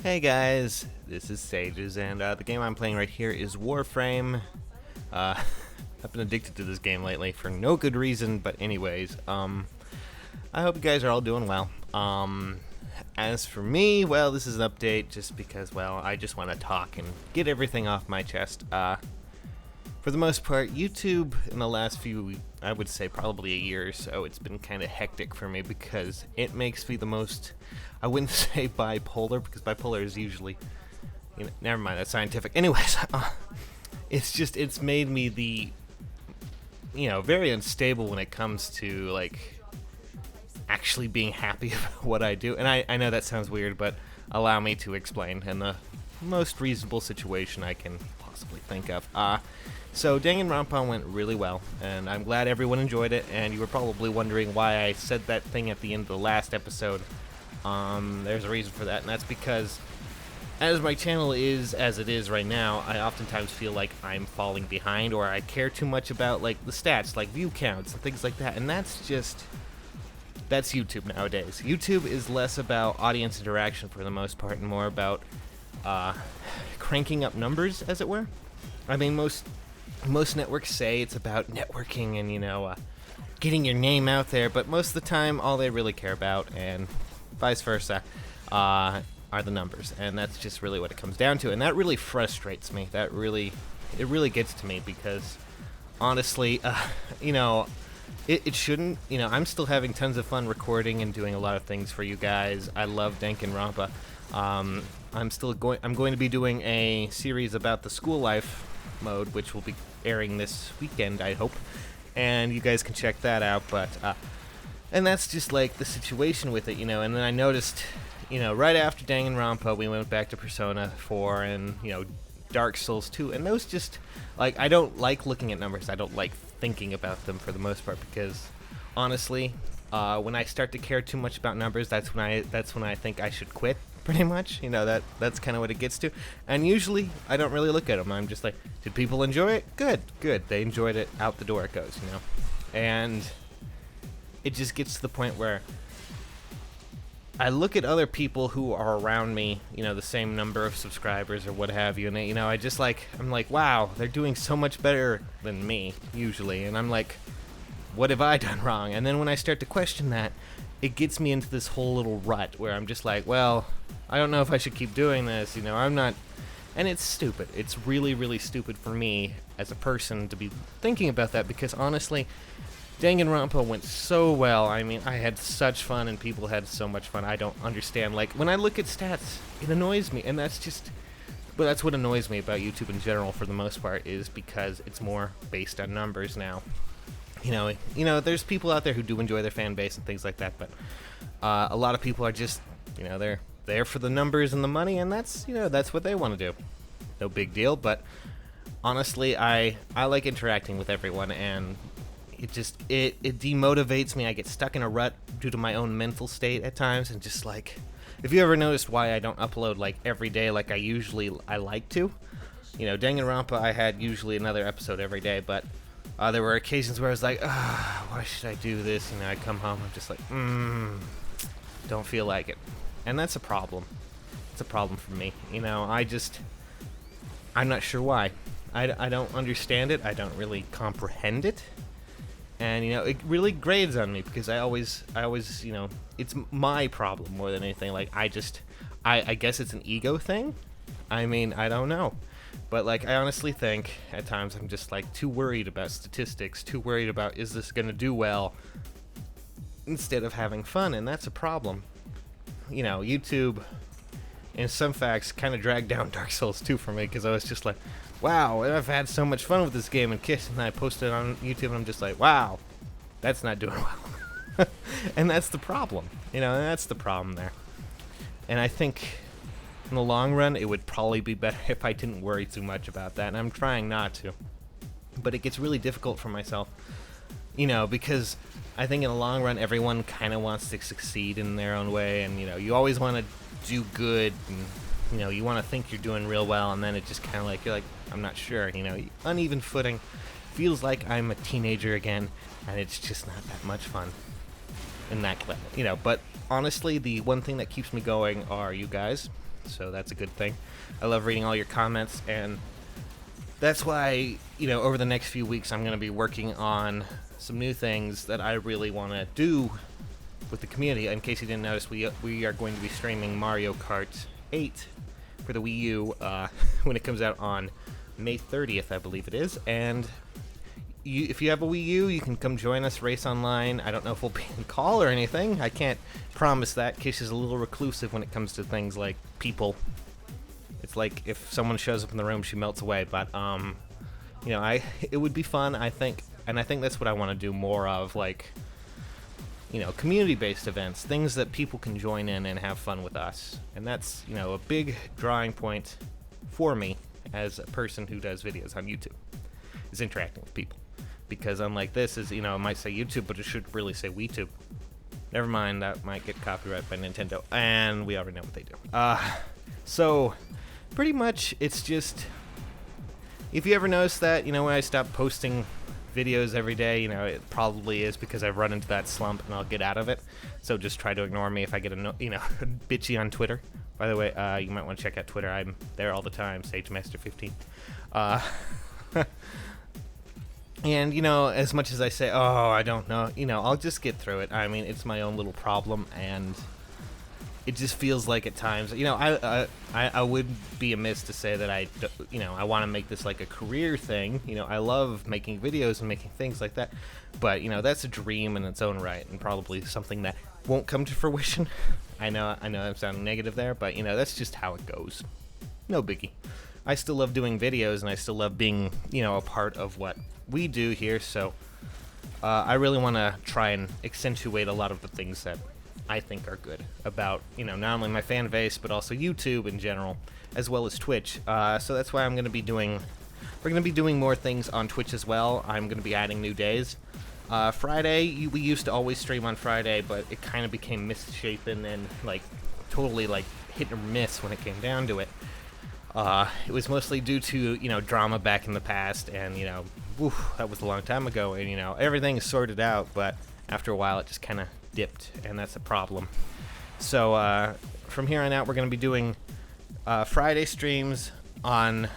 Hey guys, this is Sages, and the game I'm playing right here is Warframe. I've been addicted to this game lately for no good reason, but anyways, I hope you guys are all doing well. As for me, well, this is an update just because, well, I just want to talk and get everything off my chest. For the most part, YouTube in the last few, I would say probably a year or so, it's been kind of hectic for me because it makes me the most, I wouldn't say bipolar, because bipolar is usually, never mind, that's scientific. Anyways, it's made me very unstable when it comes to, like, actually being happy about what I do. And I know that sounds weird, but allow me to explain in the most reasonable situation I can possibly think of. So Danganronpa went really well, and I'm glad everyone enjoyed it, and you were probably wondering why I said that thing at the end of the last episode. There's a reason for that, and that's because as my channel is as it is right now, I oftentimes feel like I'm falling behind, or I care too much about, like, the stats, like view counts and things like that, and that's YouTube nowadays. YouTube is less about audience interaction for the most part, and more about cranking up numbers, as it were. I mean, most networks say it's about networking and, getting your name out there, but most of the time, all they really care about, and vice versa, are the numbers, and that's just really what it comes down to, and that really frustrates me. It really gets to me, because, honestly, it shouldn't. I'm still having tons of fun recording and doing a lot of things for you guys. I love Danganronpa. I'm going to be doing a series about the school life mode, which will be airing this weekend, I hope, and you guys can check that out. But and that's just like the situation with it, and then I noticed, right after Danganronpa, we went back to Persona 4 and Dark Souls 2, and those just, like, I don't like looking at numbers. I don't like thinking about them for the most part, because honestly, when I start to care too much about numbers, that's when I think I should quit. Pretty much, that's kind of what it gets to. And usually, I don't really look at them. I'm just like, did people enjoy it? Good. They enjoyed it. Out the door it goes, And it just gets to the point where I look at other people who are around me, the same number of subscribers or what have you, and I'm like, wow, they're doing so much better than me, usually. And I'm like, what have I done wrong? And then when I start to question that, it gets me into this whole little rut where I'm just like, well, I don't know if I should keep doing this, I'm not, and it's stupid. It's really, really stupid for me as a person to be thinking about that, because honestly, Danganronpa went so well. I mean, I had such fun, and people had so much fun. I don't understand, like, when I look at stats, it annoys me, and but that's what annoys me about YouTube in general for the most part, is because it's more based on numbers now. There's people out there who do enjoy their fan base and things like that, but a lot of people are just, they're there for the numbers and the money, and that's what they want to do. No big deal, but honestly, I like interacting with everyone, and it demotivates me. I get stuck in a rut due to my own mental state at times, and just like, if you ever noticed why I don't upload like every day like I like to, Danganronpa, I had usually another episode every day, but there were occasions where I was like, why should I do this? I come home, I'm just like, don't feel like it. And that's a problem. It's a problem for me. I'm not sure why. I don't understand it. I don't really comprehend it. And, it really grades on me, because I always, it's my problem more than anything. Like, I guess it's an ego thing. I mean, I don't know. But, like, I honestly think at times I'm just, like, too worried about statistics, too worried about, is this going to do well, instead of having fun, and that's a problem. YouTube, in some facts, kind of dragged down Dark Souls 2 for me, because I was just like, wow, I've had so much fun with this game, and I posted it on YouTube, and I'm just like, wow, that's not doing well. And that's the problem, and that's the problem there. And I think in the long run, it would probably be better if I didn't worry too much about that, and I'm trying not to. But it gets really difficult for myself, because I think in the long run, everyone kind of wants to succeed in their own way, and, you always want to do good, and, you want to think you're doing real well, and then it just kind of like, you're like, I'm not sure, uneven footing. Feels like I'm a teenager again, and it's just not that much fun in that level, but honestly, the one thing that keeps me going are you guys. so that's a good thing. I love reading all your comments, and that's why, over the next few weeks I'm going to be working on some new things that I really want to do with the community. In case you didn't notice, we are going to be streaming Mario Kart 8 for the Wii U when it comes out on May 30th, I believe it is, and if you have a Wii U, you can come join us, race online. I don't know if we'll be in call or anything. I can't promise that. Kish is a little reclusive when it comes to things like people. It's like if someone shows up in the room, she melts away. But it would be fun, I think, and I think that's what I want to do more of, like, community-based events, things that people can join in and have fun with us. And that's, a big drawing point for me as a person who does videos on YouTube, is interacting with people. Because unlike this, it might say YouTube, but it should really say WeTube. Never mind, that might get copyrighted by Nintendo, and we already know what they do. So, pretty much, it's just, if you ever notice that, when I stop posting videos every day, it probably is because I've run into that slump, and I'll get out of it. So just try to ignore me if I get bitchy on Twitter. By the way, you might want to check out Twitter. I'm there all the time, SageMaster15. And, as much as I say, I don't know, I'll just get through it. I mean, it's my own little problem, and it just feels like at times, I would be amiss to say that I want to make this like a career thing. I love making videos and making things like that, but, that's a dream in its own right, and probably something that won't come to fruition. I know I'm sounding negative there, but, that's just how it goes. No biggie. I still love doing videos, and I still love being, a part of what we do here, so I really want to try and accentuate a lot of the things that I think are good about, not only my fan base, but also YouTube in general, as well as Twitch. So that's why we're going to be doing more things on Twitch as well. I'm going to be adding new days. Friday, we used to always stream on Friday, but it kind of became misshapen and, totally, hit or miss when it came down to it. It was mostly due to, drama back in the past, and, that was a long time ago, and, everything is sorted out, but after a while it just kind of dipped, and that's a problem. So, from here on out, we're going to be doing Friday streams on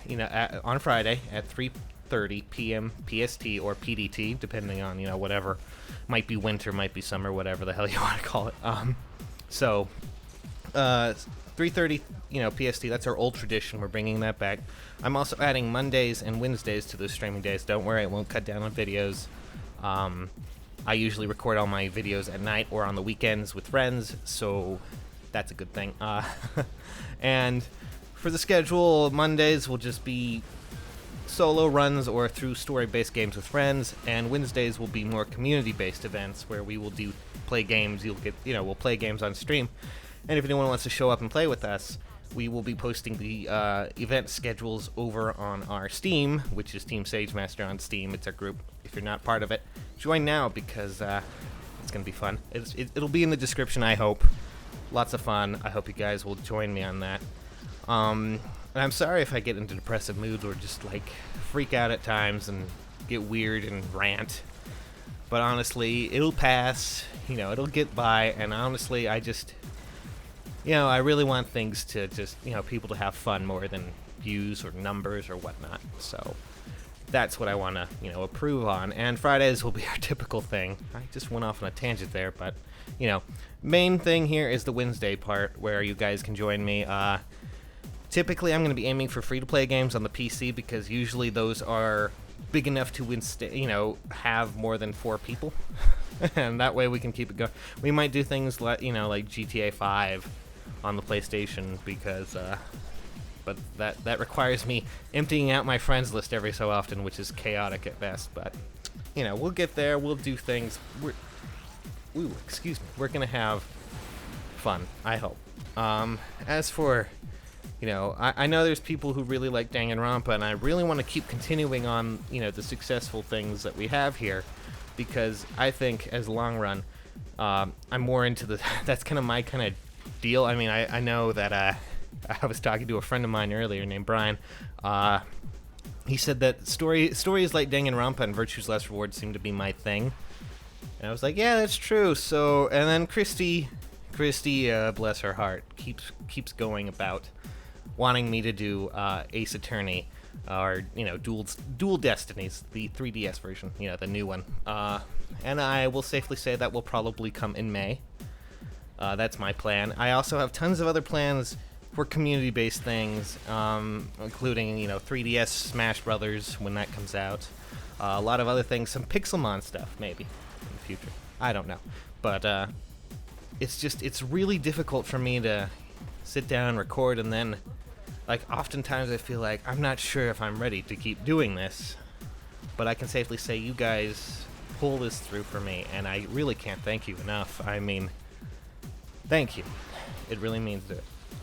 Friday at 3:30 p.m. PST or PDT, depending on, whatever. Might be winter, might be summer, whatever the hell you want to call it. 3:30, PST, that's our old tradition. We're bringing that back. I'm also adding Mondays and Wednesdays to those streaming days. Don't worry, I won't cut down on videos. I usually record all my videos at night or on the weekends with friends, so that's a good thing. And for the schedule, Mondays will just be solo runs or through story-based games with friends, and Wednesdays will be more community-based events where we will play games. We'll play games on stream. And if anyone wants to show up and play with us, we will be posting the event schedules over on our Steam, which is Team SageMaster on Steam. It's our group. If you're not part of it, join now because it's going to be fun. It'll be in the description, I hope. Lots of fun. I hope you guys will join me on that. And I'm sorry if I get into depressive moods or just, freak out at times and get weird and rant. But honestly, it'll pass. It'll get by. And honestly, I just... I really want things to just, people to have fun more than views or numbers or whatnot. So that's what I want to, improve on. And Fridays will be our typical thing. I just went off on a tangent there, but, main thing here is the Wednesday part where you guys can join me. Typically, I'm going to be aiming for free-to-play games on the PC because usually those are big enough to, have more than 4 people. And that way we can keep it going. We might do things like, like GTA 5 on the PlayStation because, but that requires me emptying out my friends list every so often, which is chaotic at best. But, we'll get there. We'll do things. We're gonna have fun, I hope. As for, I know there's people who really like Danganronpa, and I really want to keep continuing on, the successful things that we have here, because I think as long run, I'm more into that's kind of my kind of deal. I mean, I know that I was talking to a friend of mine earlier named Brian. He said that stories like Danganronpa and Virtue's Last Reward seem to be my thing. And I was like, yeah, that's true. So, and then Christy Christy, bless her heart, keeps going about wanting me to do Ace Attorney, or Dual Destinies, the 3DS version, the new one. And I will safely say that will probably come in May. That's my plan. I also have tons of other plans for community-based things, including 3DS Smash Brothers when that comes out. A lot of other things, some Pixelmon stuff maybe in the future. I don't know, but it's really difficult for me to sit down, record, and then oftentimes I feel like I'm not sure if I'm ready to keep doing this. But I can safely say you guys pull this through for me, and I really can't thank you enough. I mean, thank you. It really means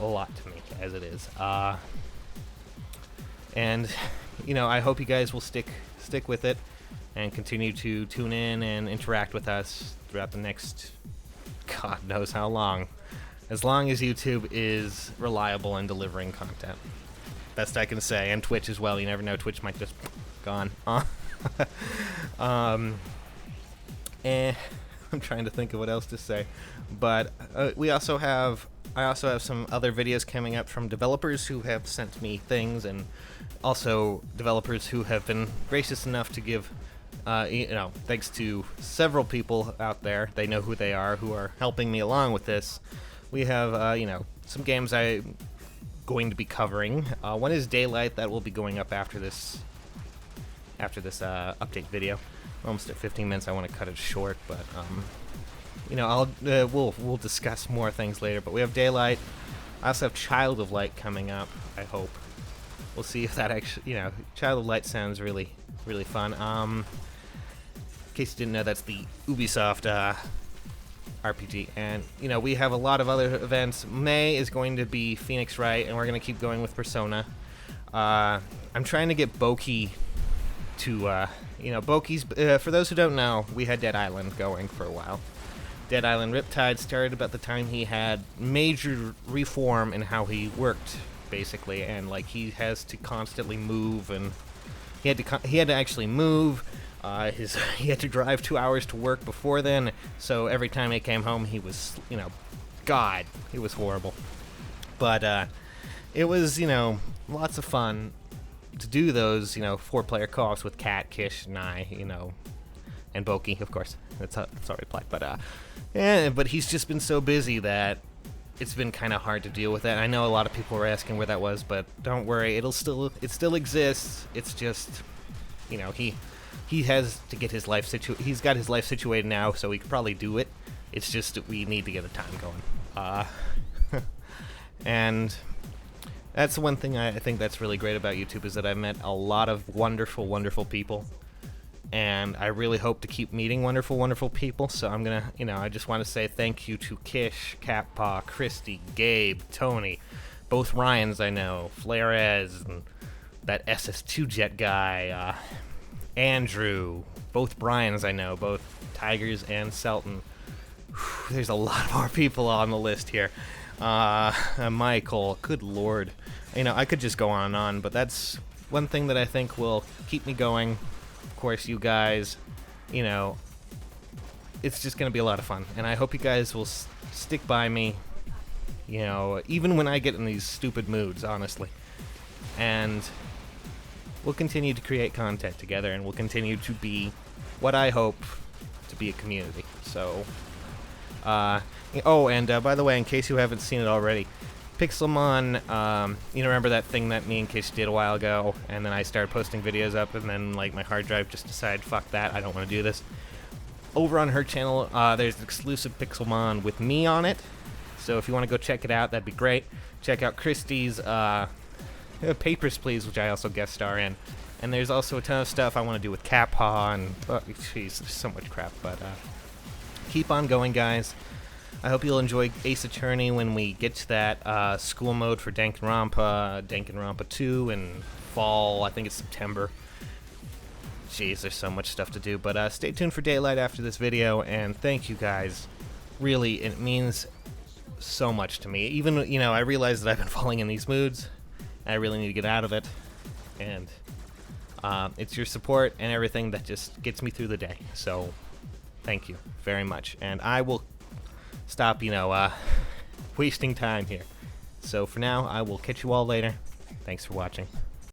a lot to me as it is. And I hope you guys will stick with it and continue to tune in and interact with us throughout the next God knows how long. As long as YouTube is reliable and delivering content. Best I can say. And Twitch as well. You never know. Twitch might just gone. And I'm trying to think of what else to say. But I also have some other videos coming up from developers who have sent me things, and also developers who have been gracious enough to give, thanks to several people out there, they know who they are, who are helping me along with this. We have, some games I'm going to be covering. One is Daylight, that will be going up after this update video. We're almost at 15 minutes. I want to cut it short, but we'll discuss more things later. But we have Daylight. I also have Child of Light coming up. I hope. We'll see if that actually, Child of Light sounds really, really fun. In case you didn't know, that's the Ubisoft RPG, and we have a lot of other events. May is going to be Phoenix Wright, and we're going to keep going with Persona. I'm trying to get Boki to, Boki's, for those who don't know, we had Dead Island going for a while. Dead Island Riptide started about the time he had major reform in how he worked, basically, and he has to constantly move, and he had to actually move. He had to drive 2 hours to work before then, so every time he came home, he was, God, it was horrible. But it was, lots of fun to do those, 4-player co-ops with Kat, Kish, and I, and Boki, of course. That's already played. But he's just been so busy that it's been kind of hard to deal with that. I know a lot of people were asking where that was, but don't worry, it still exists. It's just, he has to get his life he's got his life situated now, so he could probably do it. It's just that we need to get a time going. And that's the one thing I think that's really great about YouTube, is that I've met a lot of wonderful, wonderful people. And I really hope to keep meeting wonderful, wonderful people. So I'm going to, I just want to say thank you to Kish, Catpaw, Christy, Gabe, Tony, both Ryans I know, Flares, and that SS2 Jet guy, Andrew, both Bryans I know, both Tigers and Selton. Whew, there's a lot more people on the list here. Michael, good lord. I could just go on and on, but that's one thing that I think will keep me going. Of course, you guys, it's just going to be a lot of fun. And I hope you guys will stick by me, even when I get in these stupid moods, honestly. And we'll continue to create content together, and we'll continue to be what I hope to be a community. So, by the way, in case you haven't seen it already, Pixelmon, remember that thing that me and Kish did a while ago, and then I started posting videos up, and then, my hard drive just decided, fuck that, I don't want to do this. Over on her channel, there's an exclusive Pixelmon with me on it, so if you want to go check it out, that'd be great. Check out Christie's, Papers, Please, which I also guest star in. And there's also a ton of stuff I want to do with Catpaw, and, jeez, there's so much crap, but, keep on going, guys. I hope you'll enjoy Ace Attorney when we get to that school mode for Danganronpa 2 in fall. I think it's September. Jeez, there's so much stuff to do. But stay tuned for Daylight after this video, and thank you guys. Really, it means so much to me. Even, I realize that I've been falling in these moods, and I really need to get out of it. And it's your support and everything that just gets me through the day. So, thank you very much. And I will stop, wasting time here. So for now, I will catch you all later. Thanks for watching.